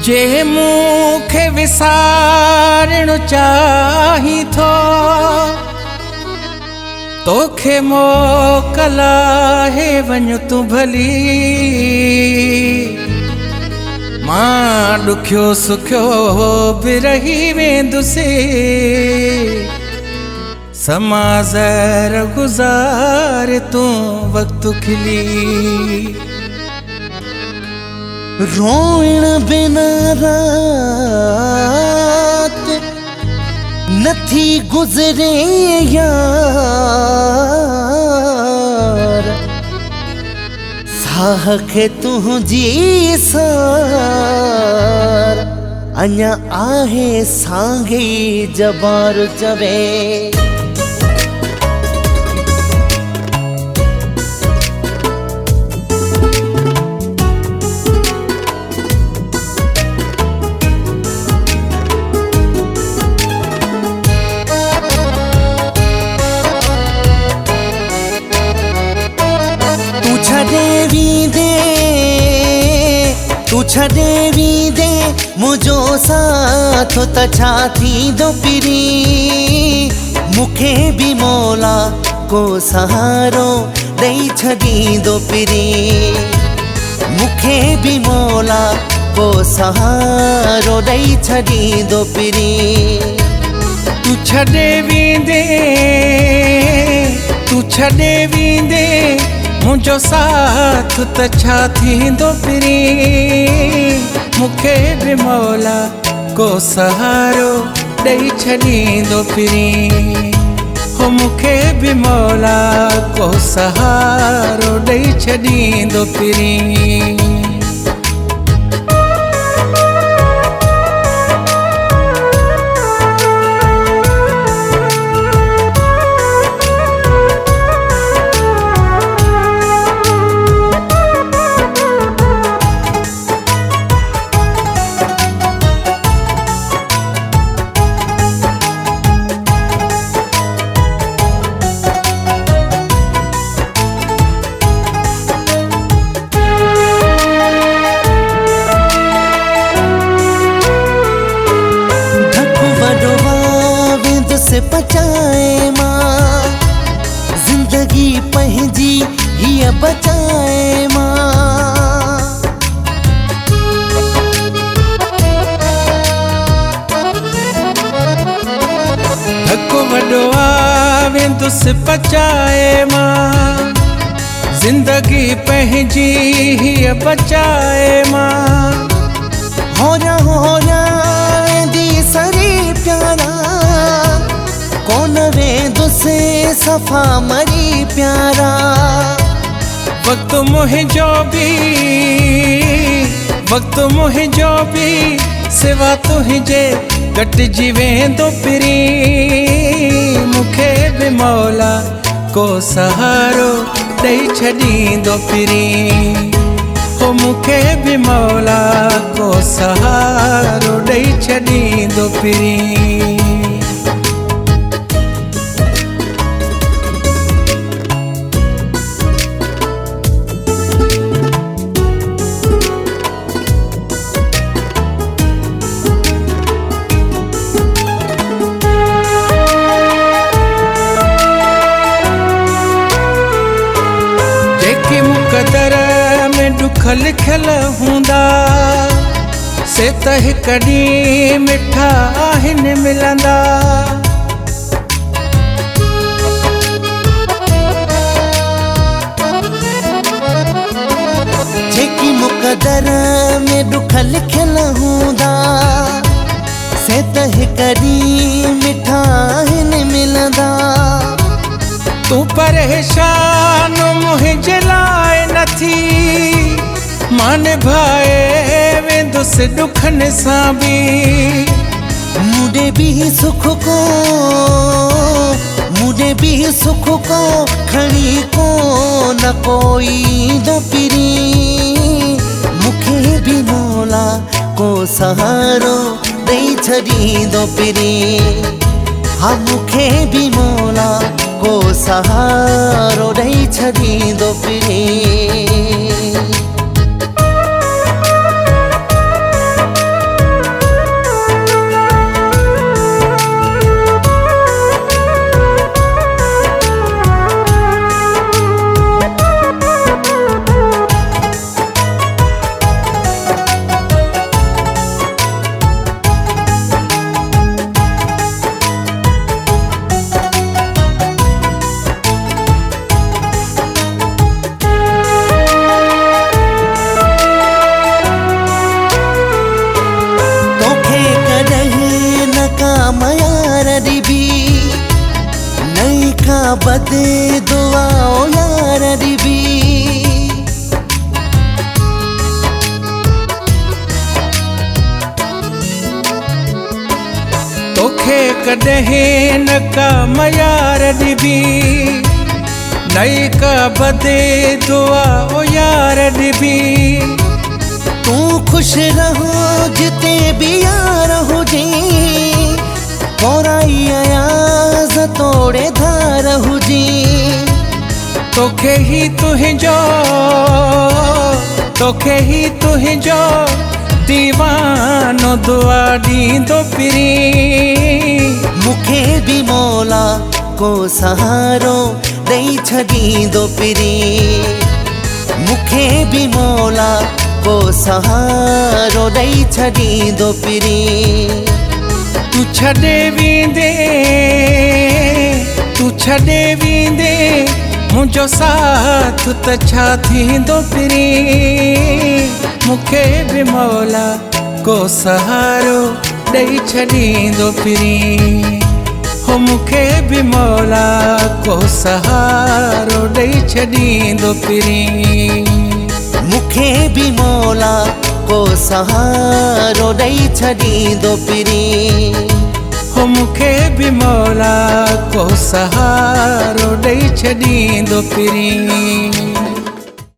जे मूंखे विसारणु चाही थो तोखे मोकल आहे वञ तूं भली। मां ॾुखियो सुखियो बि रही वेंदुसि समाज़र गुज़ार तूं वक़्तु खिली। रोइण बिना रात नथी गुज़रे यार, साह खे तुंहिंजी सार अञा आहे सांघी जबार चवे। तू छॾे दे मुझो साथ त छा थींदो पिरी। मूंखे बि मौला को सहारो ॾेई छॾींदो पिरी। मूंखे बि मौला को सहारो ॾेई छॾींदो पिरी। तू छॾे वेंदे मुझो साथ त छा थींदो पिरी। मूंखे बि मौला को सहारो ॾेई छॾींदो पिरी। हो मूंखे बि मौला को सहारो ॾेई छॾींदो पिरी। से बचाए मां जिंदगी पंहिंजी हीअ बचाए मां। धको वॾो वेंदुसि बचाए मां जिंदगी पंहिंजी हीअ बचाए मां। होरा वेंदी सरी प्यारा कोन वेंदुसि सफ़ा मरी प्यारा। वक़्तु मुंहिंजो बि सिवा तुंहिंजे कटिजी वेंदो पिरी। मूंखे बि मौला को सहारो ॾेई छॾींदो पिरी। हो मूंखे बि मौला को सहारो ॾेई छॾींदो पिरी। मुक़दर में दुख लिखल हूंदा से त हिक ॾींहुं मिठा आहिनि मिलंदा। जेकी मुक़दर में दुख लिखल हूंदा से त हिक ॾींहुं मिठा आहिनि मिलंदा। तू परेशान मुंहिंजे लाइ नथी मां निभाए वेंदुसि ॾुखनि सां बि। मुझे भी सुख को खणी को न कोई दो पिरी। मूंखे भी मौला को सहारो ॾेई छॾींदो पिरी। हाँ मूंखे भी मौला को सहारो ॾेई छॾींदो पिरी। खां बदे दुआ ओ यार ॾिबी। तोखे कॾहिं न का मयार ॾिबी, नई का बदे दुआ ओ यार ॾिबी। तूं खुश रहो जिते भी यार हुजे, कोराई अयाज़ तोड़े धार हुजे। तोखे ही तुंहिंजो दीवानो दुआ ॾींदो फिरी। मुखे भी मौला को सहारो ॾेई छॾींदो फिरी। मुखे भी मौला को सहारो ॾेई छॾींदो फिरी। तू छॾे वेंदे मुंहिंजो साथ त छा थींदो फिरी। मुखे भी मौला को सहारो ॾेई छॾींदो फिरी। हो मुखे भी मौला को सहारो ॾेई छॾींदो फिरी। मुखे भी मौला को सहारो ॾेई छॾींदो फिरी। हो मुखे भी मौला को सहारो ॾेई छॾींदो फिरी।